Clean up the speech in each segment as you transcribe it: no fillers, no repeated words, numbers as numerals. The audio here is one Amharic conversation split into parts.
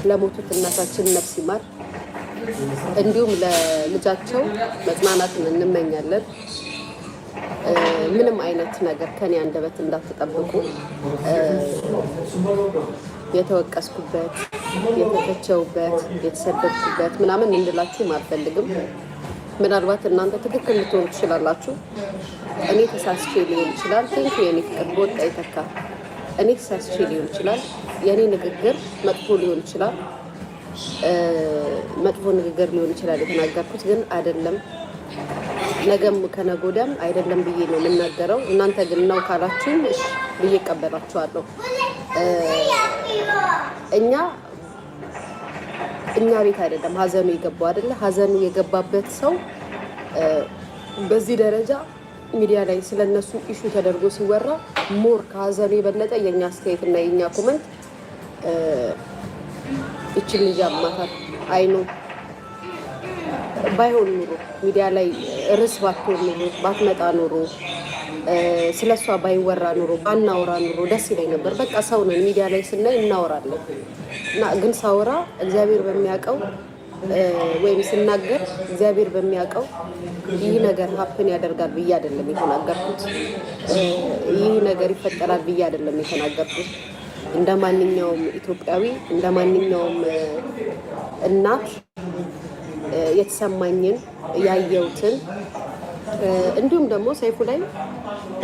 ለሞቱት እናታችን ነፍስ ይማር፣ እንዲሁም ለልጃቸው መጽናናትን እንመኛለን። ምንም አይነት ነገር ከኔ አንደበት እንዳትጠብቁ። የተወቀስኩበት፣ የተተቸውበት፣ የተሰደብኩበት ምናምን እንድላችሁም አልፈልግም። ምናልባት እናንተ ትክክል ልትሆኑ ትችላላችሁ። እኔ ተሳስቼ ሊሆን ይችላል። ቴንክ የኔ ፍቅር በወጣ ይተካ። እኔ ተሳስቼ ሊሆን ይችላል። የእኔ ንግግር መጥፎ ሊሆን ይችላል። መጥፎ ንግግር ሊሆን ይችላል የተናገርኩት፣ ግን አይደለም ነገም ከነገ ወዲያም አይደለም ብዬ ነው የምናገረው። እናንተ ግን ነው ካላችሁም እሺ ብዬ እቀበላችኋለሁ። እኛ ቤት አይደለም ሀዘኑ የገባው አይደለ? ሀዘኑ የገባበት ሰው በዚህ ደረጃ ሚዲያ ላይ ስለነሱ ኢሹ ተደርጎ ሲወራ ሞር ከሀዘኑ የበለጠ የኛ አስተያየት እና የኛ ኮመንት እቺን ልጅ አማታል አይኑ ባይሆን ኑሮ ሚዲያ ላይ ርዕስ ባትሆን ኑሮ ባትመጣ ኑሮ ስለሷ ባይወራ ኑሮ ባናወራ ኑሮ ደስ ይለኝ ነበር። በቃ ሰው ነን፣ ሚዲያ ላይ ስናይ እናወራለን እና ግን ሳወራ እግዚአብሔር በሚያውቀው ወይም ስናገር እግዚአብሔር በሚያውቀው ይህ ነገር ሀፕን ያደርጋል ብዬ አይደለም የተናገርኩት። ይህ ነገር ይፈጠራል ብዬ አይደለም የተናገርኩት። እንደ ማንኛውም ኢትዮጵያዊ እንደ ማንኛውም እናት የተሰማኝን ያየሁትን እንዲሁም ደግሞ ሰይፉ ላይ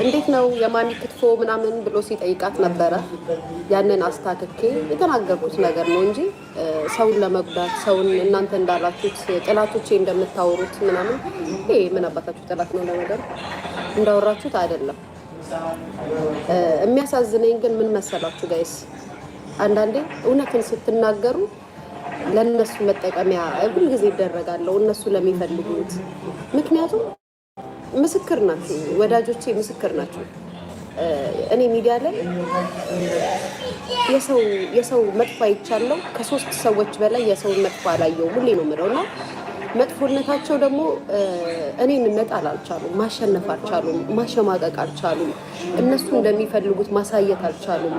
እንዴት ነው የማሚ ክትፎ ምናምን ብሎ ሲጠይቃት ነበረ። ያንን አስታክኬ የተናገርኩት ነገር ነው እንጂ ሰውን ለመጉዳት ሰውን እናንተ እንዳላችሁት ጥላቶቼ እንደምታወሩት ምናምን ይሄ ምን አባታችሁ ጥላት ነው ለነገሩ እንዳወራችሁት አይደለም። የሚያሳዝነኝ ግን ምን መሰላችሁ ጋይስ፣ አንዳንዴ እውነትን ስትናገሩ ለእነሱ መጠቀሚያ ሁልጊዜ ይደረጋለሁ እነሱ ለሚፈልጉት። ምክንያቱም ምስክር ናችሁ ወዳጆቼ፣ ምስክር ናችሁ። እኔ ሚዲያ ላይ የሰው መጥፎ አይቻለሁ። ከ3 ሰዎች በላይ የሰውን መጥፎ አላየሁም። ሁሌ ነው የምለው እና መጥፎነታቸው ደግሞ እኔን መጣል አልቻሉም፣ ማሸነፍ አልቻሉም፣ ማሸማቀቅ አልቻሉም፣ እነሱ እንደሚፈልጉት ማሳየት አልቻሉም።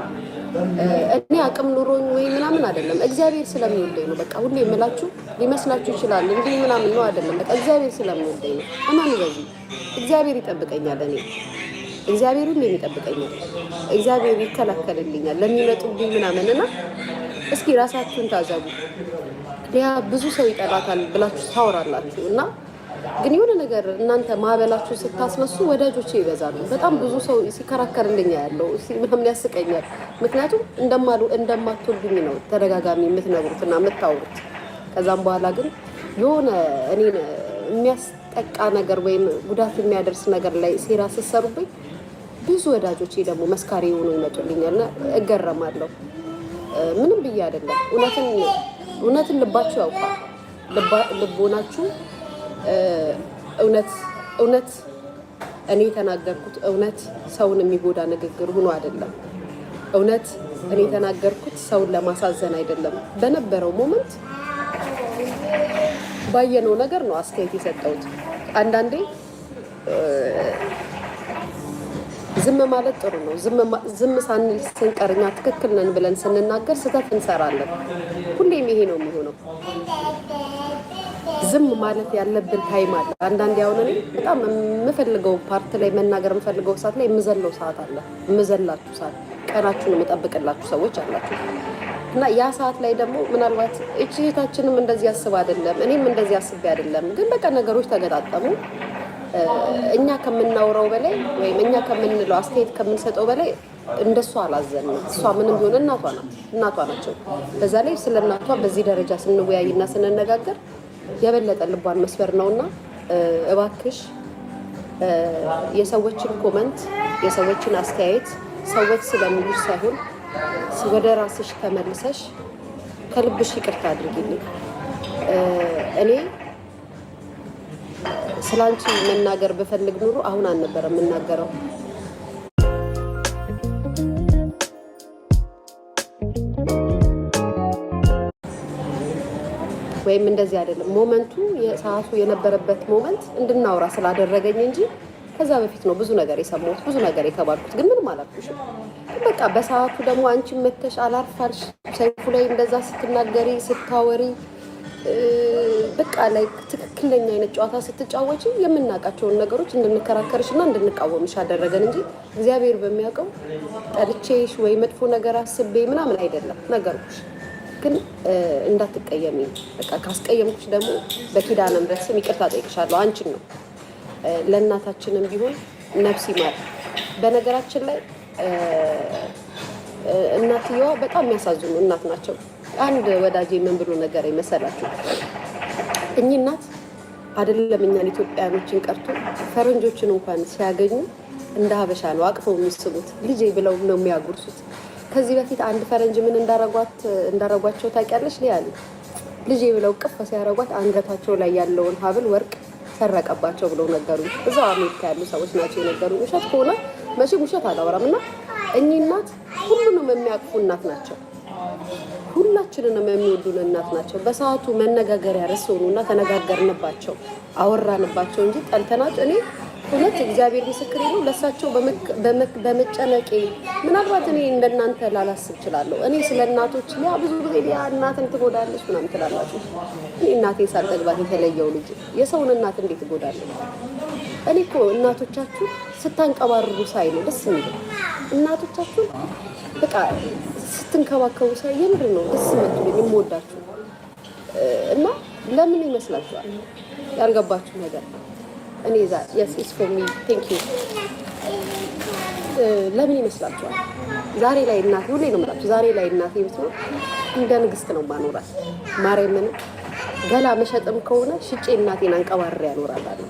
እኔ አቅም ኑሮኝ ወይ ምናምን አይደለም፣ እግዚአብሔር ስለሚወደኝ ነው። በቃ ሁሌ የምላችሁ ሊመስላችሁ ይችላል እንዲህ ምናምን ነው አይደለም። በቃ እግዚአብሔር ስለሚወደኝ ነው። እማን በዚህ እግዚአብሔር ይጠብቀኛል። እኔ እግዚአብሔር ሁሌም ይጠብቀኛል። እግዚአብሔር ይከላከልልኛል ለሚመጡብኝ ምናምንና እስኪ ራሳችሁን ታዘቡ። ያ ብዙ ሰው ይጠላታል ብላችሁ ታወራላችሁ እና ግን የሆነ ነገር እናንተ ማዕበላችሁ ስታስነሱ ወዳጆቼ ይበዛሉ። በጣም ብዙ ሰው ሲከራከርልኝ ያለው ምናምን ያስቀኛል። ምክንያቱም እንደማትወዱኝ ነው ተደጋጋሚ የምትነግሩት እና የምታወሩት። ከዛም በኋላ ግን የሆነ እኔን የሚያስጠቃ ነገር ወይም ጉዳት የሚያደርስ ነገር ላይ ሴራ ስትሰሩብኝ ብዙ ወዳጆቼ ደግሞ መስካሪ የሆኑ ይመጡልኛልና እገረማለሁ። ምንም ብዬ አይደለም። እውነትን ልባችሁ ያውቃል። ልቦናችሁ እውነት እኔ የተናገርኩት እውነት ሰውን የሚጎዳ ንግግር ሆኖ አይደለም። እውነት እኔ የተናገርኩት ሰውን ለማሳዘን አይደለም። በነበረው ሞመንት ባየነው ነገር ነው አስተያየት የሰጠሁት። አንዳንዴ ዝም ማለት ጥሩ ነው። ዝም ሳንል ስንቀርኛ ትክክል ነን ብለን ስንናገር ስህተት እንሰራለን። ሁሌም ይሄ ነው የሚሆነው። ዝም ማለት ያለብን ታይም አለ። አንዳንዴ አሁን እኔ በጣም የምፈልገው ፓርት ላይ መናገር የምፈልገው ሰዓት ላይ የምዘለው ሰዓት አለ። የምዘላችሁ ሰዓት፣ ቀናችሁን የምጠብቅላችሁ ሰዎች አላችሁ እና ያ ሰዓት ላይ ደግሞ ምናልባት እህታችንም እንደዚህ አስብ አይደለም፣ እኔም እንደዚህ አስቤ አይደለም፣ ግን በቃ ነገሮች ተገጣጠሙ። እኛ ከምናወራው በላይ ወይም እኛ ከምንለው አስተያየት ከምንሰጠው በላይ እንደሷ አላዘንም። እሷ ምንም ቢሆን እናቷ ናቸው። በዛ ላይ ስለ እናቷ በዚህ ደረጃ ስንወያይና ስንነጋገር የበለጠ ልቧን መስበር ነውና እባክሽ የሰዎችን ኮመንት የሰዎችን አስተያየት ሰዎች ስለሚሉሽ ሳይሆን ወደ ራስሽ ተመልሰሽ ከልብሽ ይቅርታ አድርጊልኝ። እኔ ስላንቺ መናገር በፈልግ ኑሮ አሁን አልነበረም የምናገረው። ወይም እንደዚህ አይደለም ሞመንቱ፣ የሰዓቱ የነበረበት ሞመንት እንድናወራ ስላደረገኝ እንጂ ከዛ በፊት ነው ብዙ ነገር የሰማሁት፣ ብዙ ነገር የተባልኩት። ግን ምንም አላልኩሽም። በቃ በሰዓቱ ደግሞ አንቺ መተሽ አላርፋልሽ ሰይፉ ላይ እንደዛ ስትናገሪ ስታወሪ በቃ ላይ ትክክለኛ አይነት ጨዋታ ስትጫወቺ የምናውቃቸውን ነገሮች እንድንከራከርሽ እና እንድንቃወምሽ አደረገን እንጂ እግዚአብሔር በሚያውቀው ጠልቼሽ ወይ መጥፎ ነገር አስቤ ምናምን አይደለም ነገሮች። ግን እንዳትቀየሚ በቃ ካስቀየምኩሽ ደግሞ በኪዳነ ምሕረት ስም ይቅርታ ጠይቅሻለሁ። አንቺን ነው ለእናታችንም ቢሆን ነፍስ ይማር። በነገራችን ላይ እናትየዋ በጣም የሚያሳዝኑ እናት ናቸው። አንድ ወዳጄ ምን ብሎ ነገር ይመሰላችሁ? እኚህ እናት አይደለም እኛን ኢትዮጵያኖችን ቀርቶ ፈረንጆችን እንኳን ሲያገኙ እንደ ሀበሻ ነው አቅፈው የሚስቡት፣ ልጄ ብለው ነው የሚያጉርሱት። ከዚህ በፊት አንድ ፈረንጅ ምን እንዳረጓቸው ታውቂያለሽ? ሊያሉ ልጄ ብለው ቅፍ ሲያረጓት አንገታቸው ላይ ያለውን ሀብል ወርቅ ሰረቀባቸው ብለው ነገሩ። እዛው አሜሪካ ያሉ ሰዎች ናቸው የነገሩ። ውሸት ከሆነ መቼም ውሸት አላወራም። እና እኚህ እናት ሁሉንም የሚያቅፉ እናት ናቸው። ሁላችንንም የሚወዱን እናት ናቸው። በሰዓቱ መነጋገሪያ ርዕስ ሆኑና ተነጋገርንባቸው፣ አወራንባቸው እንጂ ጠልተናቸው። እኔ እውነት እግዚአብሔር ምስክሬ ነው ለእሳቸው በመጨነቄ ምናልባት እኔ እንደናንተ ላላስብ እችላለሁ። እኔ ስለ እናቶች ሊያ ብዙ ጊዜ ሊያ እናትን ትጎዳለች ምናምን ትላላችሁ። እኔ እናቴ ሳልጠግባት የተለየው ልጅ የሰውን እናት እንዴት ትጎዳለች? እኔ እኮ እናቶቻችሁ ስታንቀባርሩ ሳይ ነው ደስ የሚለው። እናቶቻችሁ በቃ ስትንከባከቡ ሳይ የምር ነው ደስ የምትሉኝ የምወዳችሁ። እና ለምን ይመስላችኋል ያልገባችሁ ነገር? እኔ yes it's for me thank you ለምን ይመስላችኋል? ዛሬ ላይ እናቴ ሁሌ ነው የምላችሁ፣ ዛሬ ላይ እናቴ ብትኖር እንደ ንግስት ነው ማኖራት። ማርያምን ገላ መሸጥም ከሆነ ሽጬ እናቴን አንቀባርሬ ያኖራታለሁ።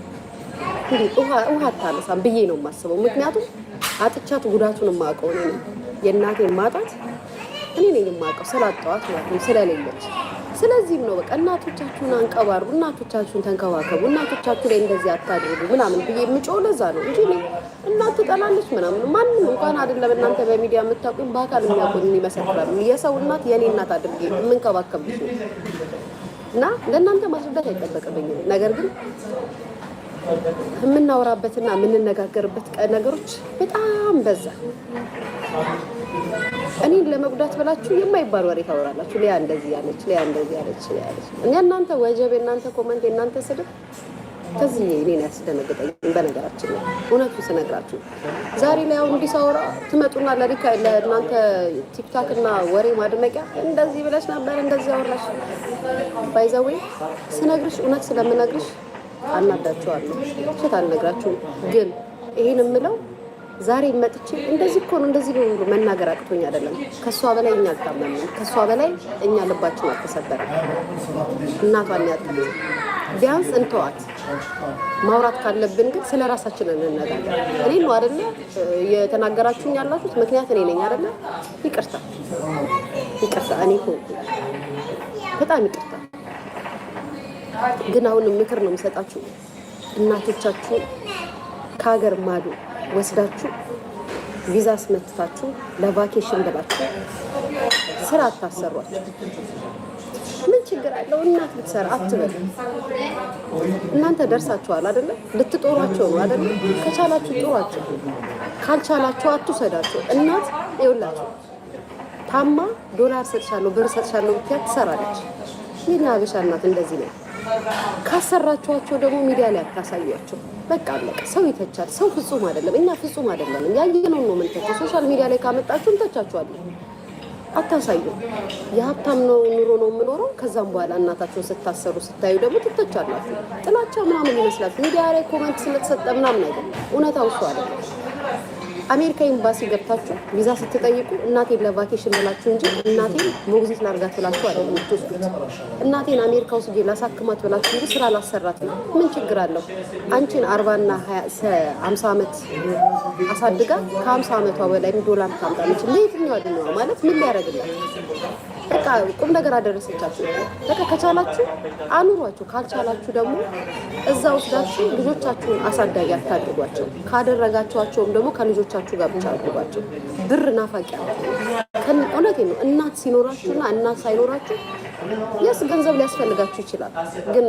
እንዴ ውሃ አታነሳም ብዬ ነው የማስበው። ምክንያቱም አጥቻት ጉዳቱን የማውቀው እኔ ነኝ። የእናቴን ማጣት እኔ ነኝ የማውቀው ስላጣኋት ማለት ነው፣ ስለሌለች። ስለዚህም ነው በቃ እናቶቻችሁን አንቀባሩ፣ እናቶቻችሁን ተንከባከቡ፣ እናቶቻችሁ ላይ እንደዚህ አታድርጉ ምናምን ብዬ የምጮው ለዛ ነው እንጂ እናት ትጠላለች ምናምን ማንም እንኳን አይደለም እናንተ በሚዲያ የምታውቁኝ በአካል የሚያውቁኝ ይመሰክራሉ። የሰው እናት የኔ እናት አድርጌ የምንከባከብሽ ነው እና ለእናንተ ማስረዳት አይጠበቅብኝም። ነገር ግን የምናወራበትና የምንነጋገርበት ነገሮች በጣም በዛ። እኔን ለመጉዳት ብላችሁ የማይባል ወሬ ታወራላችሁ። ሊያ እንደዚህ ያለች፣ ሊያ እንደዚህ ያለች፣ ሊያ ያለች። እናንተ ወጀብ፣ እናንተ ኮመንት፣ እናንተ ስድብ ከዚህ እኔን ያስደነግጠኝ። በነገራችን ላይ እውነቱን ስነግራችሁ ዛሬ ላይ አሁን እንዲሳወራ ትመጡና ለእናንተ ቲክታክ እና ወሬ ማድመቂያ እንደዚህ ብለሽ ነበር እንደዚህ አወራሽ። ባይዘዌ ስነግርሽ እውነት ስለምነግርሽ አናዳችኋለሁ። ውሸት አልነግራችሁም። ግን ይሄን የምለው ዛሬ መጥቼ እንደዚህ እኮ ነው እንደዚህ ነው ብሎ መናገር አቅቶኝ አይደለም። ከሷ በላይ እኛ አልታመንም። ከሷ በላይ እኛ ልባችን አልተሰበረም። እናቷን ያጣት ቢያንስ እንተዋት። ማውራት ካለብን ግን ስለ ራሳችን እንነጋገር። እኔ ነው አይደለ የተናገራችሁኝ ያላችሁት፣ ምክንያት እኔ ነኝ አይደለ? ይቅርታ እኔ ሆንኩ በጣም ይቅርታ። ግን አሁንም ምክር ነው የምሰጣችሁ። እናቶቻችሁ ከሀገር ማዶ ወስዳችሁ ቪዛ አስመትታችሁ ለቫኬሽን ብላችሁ ስራ አታሰሯቸው። ምን ችግር አለው? እናት ብትሰራ አትበሉ። እናንተ ደርሳችኋል አይደለ? ልትጦሯቸው ነው አይደለ? ከቻላችሁ ጦሯቸው፣ ካልቻላችሁ አትውሰዳቸው። እናት ይኸውላችሁ ታማ ዶላር ሰጥሻለሁ ብር ሰጥሻለሁ ብትያት ትሰራለች። የኛ ሀበሻ እናት እንደዚህ ነው። ካሰራችኋቸው ደግሞ ሚዲያ ላይ አታሳዩቸው። በቃ አለቀ። ሰው ይተቻል። ሰው ፍጹም አይደለም። እኛ ፍጹም አይደለም። ያየነው ነው የምንተቸው። ሶሻል ሚዲያ ላይ ካመጣችሁ እንተቻችኋለን። አታሳዩ። የሀብታም ነው ኑሮ ነው የምኖረው። ከዛም በኋላ እናታችሁን ስታሰሩ ስታዩ ደግሞ ትተቻላችሁ። ጥላቻ ምናምን ይመስላል። ሚዲያ ላይ ኮመንት ስለተሰጠ ምናምን አይደለም። እውነታው እሱ አይደለም። አሜሪካ ኤምባሲ ገብታችሁ ቪዛ ስትጠይቁ እናቴን ለቫኬሽን ብላችሁ እንጂ እናቴን ሞግዚት ላርጋት ብላችሁ አይደለም የምትወስዱት። እናቴን አሜሪካ ውስጥ ላሳክማት ብላችሁ እንጂ ስራ ላሰራት ነው። ምን ችግር አለው? አንቺን 40 እና 50 ዓመት አሳድጋ ከ50 ዓመቷ በላይ ዶላር ታምጣለች። ለየትኛው አድነዋ ማለት ምን ሊያደርግላት? በቃ ቁም ነገር አደረሰቻችሁ። በቃ ከቻላችሁ አኑሯቸው፣ ካልቻላችሁ ደግሞ እዛ ወስዳችሁ ልጆቻችሁን አሳዳጊ አታድርጓቸው። ካደረጋችኋቸውም ደግሞ ከልጆቻችሁ ጋር ብቻ አድርጓቸው። ብር ናፋቂ እውነቴን ነው። እናት ሲኖራችሁና እናት ሳይኖራችሁ የስ ገንዘብ ሊያስፈልጋችሁ ይችላል ግን